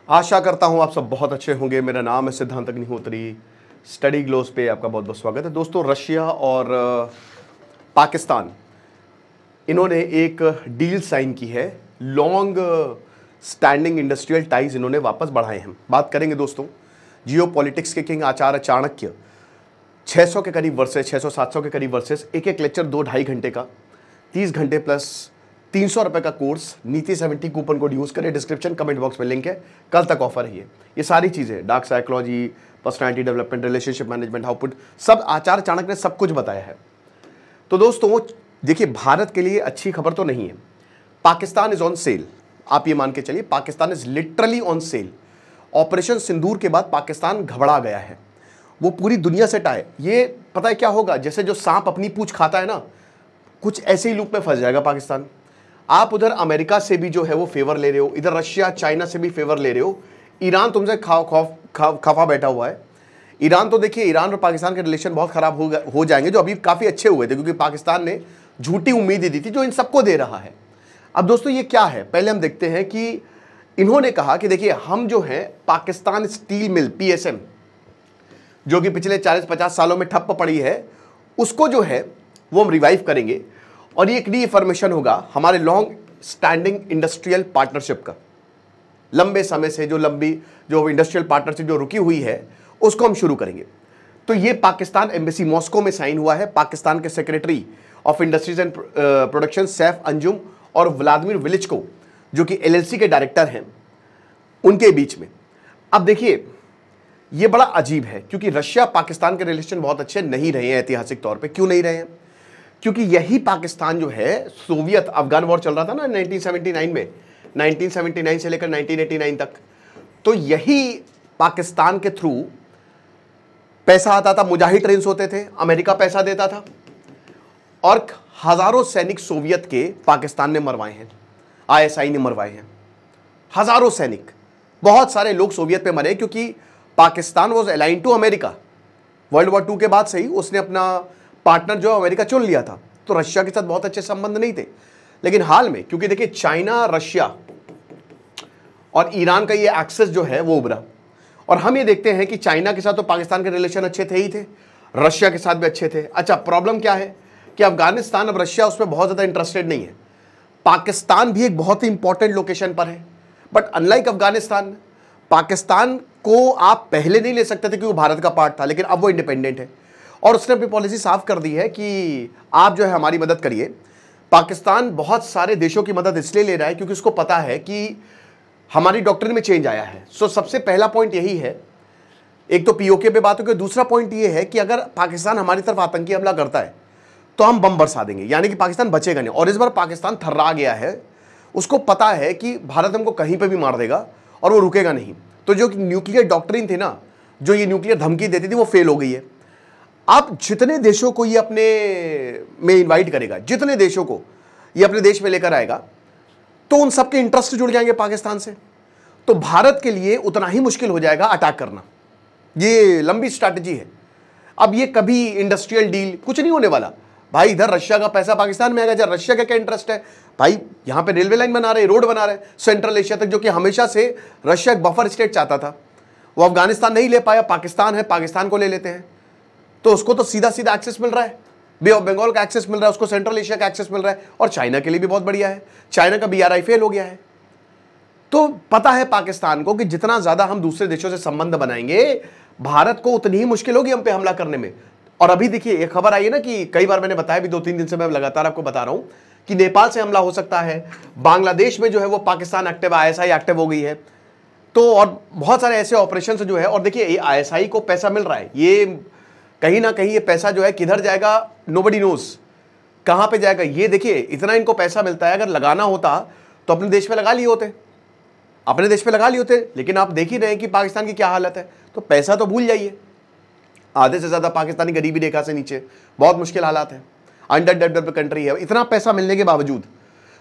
आशा करता हूं आप सब बहुत अच्छे होंगे। मेरा नाम है सिद्धांत अग्निहोत्री। स्टडी ग्लोस पे आपका बहुत बहुत स्वागत है। दोस्तों, रशिया और पाकिस्तान इन्होंने एक डील साइन की है। लॉन्ग स्टैंडिंग इंडस्ट्रियल टाइज इन्होंने वापस बढ़ाए हैं। बात करेंगे दोस्तों जियो पॉलिटिक्स के किंग आचार्य चाणक्य 600 के करीब वर्सेस 600-700 के करीब वर्सेस एक एक लेक्चर 2-2.5 घंटे का 30 घंटे प्लस 300 रुपए का कोर्स नीति 70 कूपन कोड यूज करें। डिस्क्रिप्शन कमेंट बॉक्स में लिंक है। कल तक ऑफर है ये सारी चीजें dark psychology, personality development, relationship management, output, सब आचार्य चाणक्य ने सब कुछ बताया है। तो दोस्तों देखिए, भारत के लिए अच्छी खबर तो नहीं है। Pakistan is on sale. आप ये मान के चलिए, Pakistan is literally on sale. Operation Sindoor के बाद पाकिस्तान घबरा गया है। वो पूरी दुनिया से टाए। ये पता है क्या होगा, जैसे जो सांप अपनी पूंछ खाता है ना, कुछ ऐसे ही लूप में फंस जाएगा पाकिस्तान। आप उधर अमेरिका से भी जो है वो फेवर ले रहे हो, इधर रशिया चाइना से भी फेवर ले रहे हो। ईरान तुमसे खफा बैठा हुआ है। ईरान तो देखिए, ईरान और पाकिस्तान के रिलेशन बहुत खराब हो जाएंगे, जो अभी काफी अच्छे हुए थे, क्योंकि पाकिस्तान ने झूठी उम्मीदें दी थी जो इन सबको दे रहा है। अब दोस्तों ये क्या है, पहले हम देखते हैं कि इन्होंने कहा कि देखिए, हम जो है पाकिस्तान स्टील मिल PSM, जो कि पिछले 40-50 सालों में ठप्प पड़ी है, उसको जो है वो हम रिवाइव करेंगे। और ये एक रीफॉर्मेशन होगा हमारे लॉन्ग स्टैंडिंग इंडस्ट्रियल पार्टनरशिप का। लंबे समय से जो इंडस्ट्रियल पार्टनरशिप जो रुकी हुई है, उसको हम शुरू करेंगे। तो ये पाकिस्तान एम्बेसी मॉस्को में साइन हुआ है। पाकिस्तान के secretary of industries and production Saif Anjum और व्लादिमीर विलिचको, जो कि LLC के डायरेक्टर हैं, उनके बीच में। अब देखिए, ये बड़ा अजीब है, क्योंकि रशिया पाकिस्तान के रिलेशन बहुत अच्छे नहीं रहे हैं ऐतिहासिक तौर पे। क्यों नहीं रहे हैं? क्योंकि यही पाकिस्तान जो है, सोवियत अफगान वॉर चल रहा था ना 1979 में, 1979 से लेकर 1989 तक, तो यही पाकिस्तान के थ्रू पैसा आता था। मुजाहिद ट्रेन्स होते थे, अमेरिका पैसा देता था, और हजारों सैनिक सोवियत के पाकिस्तान ने मरवाए हैं, ISI ने मरवाए हैं। हजारों सैनिक, बहुत सारे लोग सोवियत पे मरे, क्योंकि Pakistan was align to America. World war 2 के बाद से ही उसने अपना पार्टनर जो अमेरिका चुन लिया था, तो रशिया के साथ बहुत अच्छे संबंध नहीं थे। लेकिन हाल में, क्योंकि देखिए चाइना, रशिया और ईरान का ये एक्सेस जो है वो उभरा, और हम ये देखते हैं कि चाइना के साथ तो पाकिस्तान के रिलेशन अच्छे थे ही थे, रशिया के साथ भी अच्छे थे। अच्छा, प्रॉब्लम क्या है कि अफगानिस्तान, अब रशिया उसमें बहुत ज़्यादा इंटरेस्टेड नहीं है। पाकिस्तान भी एक बहुत ही इंपॉर्टेंट लोकेशन पर है, बट अनलाइक अफगानिस्तान, पाकिस्तान को आप पहले नहीं ले सकते थे क्योंकि वो भारत का पार्ट था, लेकिन अब वो इंडिपेंडेंट है, और उसने अपनी पॉलिसी साफ कर दी है कि आप जो है हमारी मदद करिए। पाकिस्तान बहुत सारे देशों की मदद इसलिए ले रहा है क्योंकि उसको पता है कि हमारी डॉक्ट्रिन में चेंज आया है। सो सबसे पहला पॉइंट यही है। एक तो POK पे बात होगी, दूसरा पॉइंट ये है कि अगर पाकिस्तान हमारी तरफ आतंकी हमला करता है तो हम बम बरसा देंगे, यानी कि पाकिस्तान बचेगा नहीं। और इस बार पाकिस्तान थर्रा गया है, उसको पता है कि भारत हमको कहीं पर भी मार देगा और वो रुकेगा नहीं। तो जो न्यूक्लियर डॉक्ट्रिन थी ना, जो ये न्यूक्लियर धमकी देती थी, वो फेल हो गई है। आप जितने देशों को ये अपने में इनवाइट करेगा, जितने देशों को ये अपने देश में लेकर आएगा, तो उन सबके इंटरेस्ट जुड़ जाएंगे पाकिस्तान से। तो भारत के लिए उतना ही मुश्किल हो जाएगा अटैक करना। ये लंबी स्ट्रैटेजी है। अब ये कभी इंडस्ट्रियल डील कुछ नहीं होने वाला भाई। इधर रशिया का पैसा पाकिस्तान में आएगा। जब रशिया का क्या इंटरेस्ट है भाई, यहां पे रेलवे लाइन बना रहे, रोड बना रहे सेंट्रल एशिया तक, जो कि हमेशा से रशिया एक बफर स्टेट चाहता था। वो अफगानिस्तान नहीं ले पाया, पाकिस्तान है, पाकिस्तान को ले लेते हैं, तो उसको तो सीधा सीधा एक्सेस मिल रहा है। बे ऑफ बंगाल का एक्सेस मिल रहा है, उसको सेंट्रल एशिया का एक्सेस मिल रहा है, और चाइना के लिए भी बहुत बढ़िया है। चाइना का BRI फेल हो गया है। तो पता है पाकिस्तान को कि जितना ज्यादा हम दूसरे देशों से संबंध बनाएंगे, भारत को उतनी ही मुश्किल होगी हम पे हमला करने में। और अभी देखिए, एक खबर आई है ना कि कई बार मैंने बताया भी, 2-3 दिन से मैं लगातार आपको बता रहा हूं कि नेपाल से हमला हो सकता है। बांग्लादेश में जो है वो पाकिस्तान एक्टिव, ISI एक्टिव हो गई है। तो और बहुत सारे ऐसे ऑपरेशन जो है, और देखिए ISI को पैसा मिल रहा है, ये कहीं ना कहीं ये पैसा जो है किधर जाएगा, नोबडी नोज कहां पे जाएगा। ये देखिए, इतना इनको पैसा मिलता है, अगर लगाना होता तो अपने देश पे लगा लिए होते, अपने देश पे लगा लिए होते। लेकिन आप देख ही रहे हैं कि पाकिस्तान की क्या हालत है। तो पैसा तो भूल जाइए, आधे से ज्यादा पाकिस्तानी गरीबी रेखा से नीचे, बहुत मुश्किल हालात है, अंडर डेवलप्ड कंट्री है। इतना पैसा मिलने के बावजूद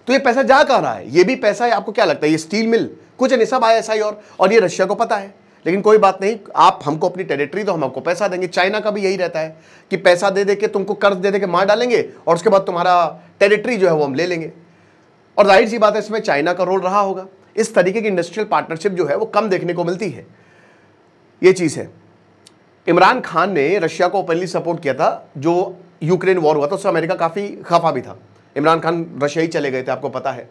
तो ये पैसा जा कहां रहा है? ये भी पैसा है, आपको क्या लगता है ये स्टील मिल कुछ नहीं, सब ISI और ये रशिया को पता है। लेकिन कोई बात नहीं, आप हमको अपनी टेरिटरी दो, हम आपको पैसा देंगे। चाइना का भी यही रहता है कि पैसा दे दे के तुमको कर्ज दे दे के मार डालेंगे, और उसके बाद तुम्हारा टेरिटरी जो है वो हम ले लेंगे। और जाहिर सी बात है, इसमें चाइना का रोल रहा होगा। इस तरीके की इंडस्ट्रियल पार्टनरशिप जो है वो कम देखने को मिलती है। ये चीज़ है। इमरान खान ने रशिया को ओपनली सपोर्ट किया था, जो यूक्रेन वॉर हुआ था उससे अमेरिका काफ़ी खफा भी था। इमरान खान रशिया ही चले गए थे, आपको पता है।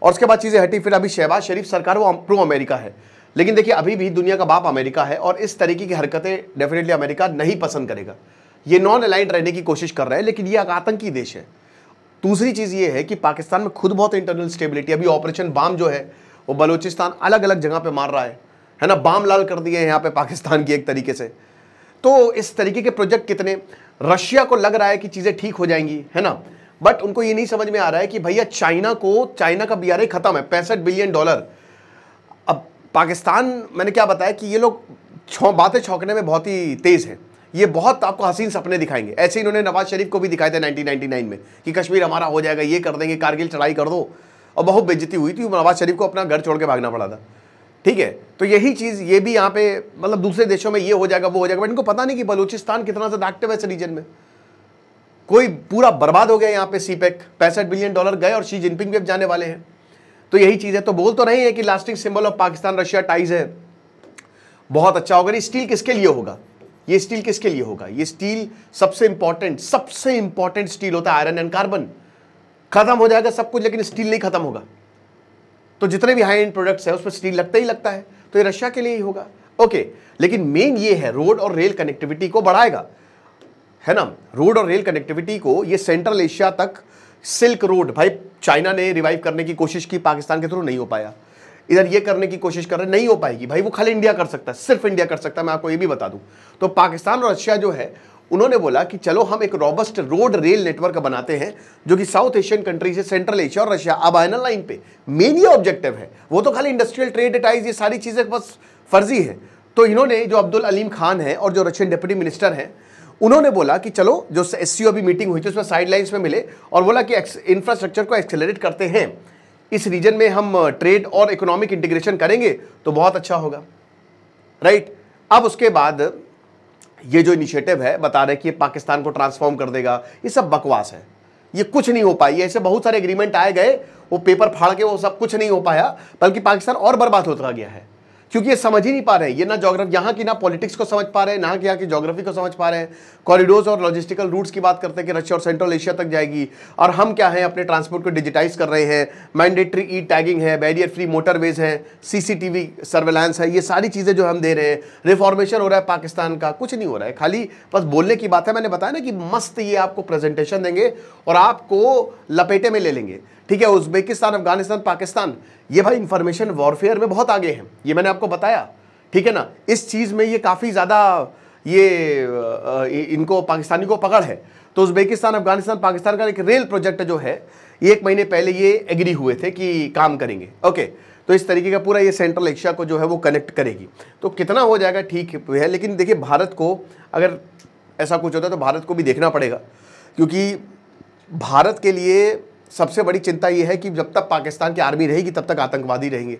और उसके बाद चीज़ें हटी, फिर अभी शहबाज शरीफ सरकार वो प्रो अमेरिका है। लेकिन देखिए अभी भी दुनिया का बाप अमेरिका है और इस तरीके की हरकतें डेफिनेटली अमेरिका नहीं पसंद करेगा। ये नॉन अलाइंड रहने की कोशिश कर रहा है, लेकिन ये एक आतंकी देश है। दूसरी चीज़ ये है कि पाकिस्तान में खुद बहुत इंटरनल स्टेबिलिटी, अभी ऑपरेशन बाम जो है वो बलूचिस्तान अलग अलग जगह पे मार रहा है ना, बाम लाल कर दिए हैं यहाँ पे पाकिस्तान की एक तरीके से। तो इस तरीके के प्रोजेक्ट कितने, रशिया को लग रहा है कि चीज़ें ठीक हो जाएंगी, है ना, बट उनको ये नहीं समझ में आ रहा है कि भैया चाइना का BRI खत्म है, $65 बिलियन। अब पाकिस्तान, मैंने क्या बताया कि ये लोग बातें छौंकने में बहुत ही तेज़ हैं। ये बहुत आपको हसीन सपने दिखाएंगे। ऐसे इन्होंने नवाज शरीफ को भी दिखाए थे 1999 में कि कश्मीर हमारा हो जाएगा, ये कर देंगे, कारगिल चढ़ाई कर दो, और बहुत बेइज्जती हुई थी, नवाज शरीफ को अपना घर छोड़ के भागना पड़ा था। ठीक है, तो यही चीज़ ये भी यहाँ पे, मतलब दूसरे देशों में ये हो जाएगा वो हो जाएगा, बट इनको पता नहीं कि बलूचिस्तान कितना ज़्यादा एक्टिव है इस रीजन में। कोई पूरा बर्बाद हो गया यहाँ पे सीपेक, $65 बिलियन गए और शी जिनपिंग भी अब जाने वाले हैं। तो यही चीज़ है। तो बोल तो नहीं है कि lasting symbol of Pakistan Russia ties है, बहुत अच्छा होगा। स्टील किसके लिए होगा, ये स्टील किसके लिए होगा, ये स्टील सबसे इंपॉर्टेंट स्टील होता है आयरन एंड कार्बन। खत्म हो जाएगा सब कुछ, लेकिन स्टील नहीं खत्म होगा। तो जितने भी हाई एंड प्रोडक्ट्स है उसमें स्टील लगता ही लगता है, तो ये रशिया के लिए ही होगा। ओके, लेकिन मेन ये है रोड और रेल कनेक्टिविटी को बढ़ाएगा, है ना, रोड और रेल कनेक्टिविटी को। ये सेंट्रल एशिया तक सिल्क रोड, भाई चाइना ने रिवाइव करने की कोशिश की, पाकिस्तान के थ्रू नहीं हो पाया। इधर ये करने की कोशिश कर रहे, नहीं हो पाएगी भाई, वो खाली इंडिया कर सकता है, सिर्फ इंडिया कर सकता है, मैं आपको ये भी बता दूं। तो पाकिस्तान और रशिया जो है उन्होंने बोला कि चलो हम एक रॉबस्ट रोड रेल नेटवर्क बनाते हैं, जो कि साउथ एशियन कंट्री से सेंट्रल एशिया और रशिया अब आयरन लाइन पे। मेन ये ऑब्जेक्टिव है, वो तो खाली इंडस्ट्रियल ट्रेड टाइज, ये सारी चीजें बस फर्जी है। तो इन्होंने, जो अब्दुल अलीम खान है और जो रशियन डिप्टी मिनिस्टर हैं, उन्होंने बोला कि चलो, जो SCO अभी मीटिंग हुई थी उसमें साइडलाइंस में मिले और बोला कि इंफ्रास्ट्रक्चर को एक्सेलरेट करते हैं, इस रीजन में हम ट्रेड और इकोनॉमिक इंटीग्रेशन करेंगे तो बहुत अच्छा होगा, राइट। अब उसके बाद ये जो इनिशिएटिव है बता रहे कि ये पाकिस्तान को ट्रांसफॉर्म कर देगा, ये सब बकवास है, ये कुछ नहीं हो पाई। ऐसे बहुत सारे एग्रीमेंट आए गए, वो पेपर फाड़ के वो सब कुछ नहीं हो पाया, बल्कि पाकिस्तान और बर्बाद होता गया है, क्योंकि ये समझ ही नहीं पा रहे हैं। ये ना ज्योग्राफी, यहाँ की ना पॉलिटिक्स को समझ पा रहे हैं, ना यहाँ की ज्योग्राफी को समझ पा रहे हैं। कॉरिडोर्स और लॉजिस्टिकल रूट्स की बात करते हैं कि रशिया और सेंट्रल एशिया तक जाएगी, और हम क्या है अपने ट्रांसपोर्ट को डिजिटाइज कर रहे हैं, मैंडेटरी ई टैगिंग है, बैरियर फ्री मोटरवेज है, CCTV सर्वेलांस है, ये सारी चीज़ें जो हम दे रहे हैं। रिफॉर्मेशन हो रहा है पाकिस्तान का, कुछ नहीं हो रहा है, खाली बस बोलने की बात है। मैंने बताया ना कि मस्त ये आपको प्रेजेंटेशन देंगे और आपको लपेटे में ले लेंगे। ठीक है, उज्बेकिस्तान, अफगानिस्तान, पाकिस्तान, ये भाई इंफॉर्मेशन वॉरफेयर में बहुत आगे हैं, ये मैंने आपको बताया। ठीक है ना, इस चीज़ में ये काफ़ी ज़्यादा ये इनको पाकिस्तानी को पकड़ है। तो उज्बेकिस्तान, अफगानिस्तान, पाकिस्तान का एक रेल प्रोजेक्ट जो है, 1 महीने पहले ये एग्री हुए थे कि काम करेंगे। ओके, तो इस तरीके का पूरा ये सेंट्रल एशिया को जो है वो कनेक्ट करेगी। तो कितना हो जाएगा ठीक है, लेकिन देखिए भारत को अगर ऐसा कुछ होता है तो भारत को भी देखना पड़ेगा, क्योंकि भारत के लिए सबसे बड़ी चिंता ये है कि जब तक पाकिस्तान की आर्मी रहेगी तब तक आतंकवादी रहेंगे।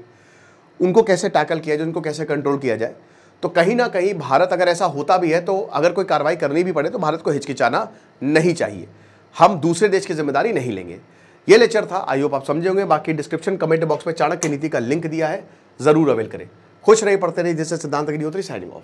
उनको कैसे टैकल किया जाए, उनको कैसे कंट्रोल किया जाए। तो कहीं ना कहीं भारत, अगर ऐसा होता भी है तो अगर कोई कार्रवाई करनी भी पड़े तो भारत को हिचकिचाना नहीं चाहिए। हम दूसरे देश की जिम्मेदारी नहीं लेंगे। ये लेक्चर था, आई होप आप समझे होंगे। बाकी डिस्क्रिप्शन कमेंट बॉक्स में चाणक्य नीति का लिंक दिया है, जरूर अवेल करें। खुश रहिए, पढ़ते रहिए। जैसे सिद्धांत अग्निहोत्री, साइनिंग ऑफ।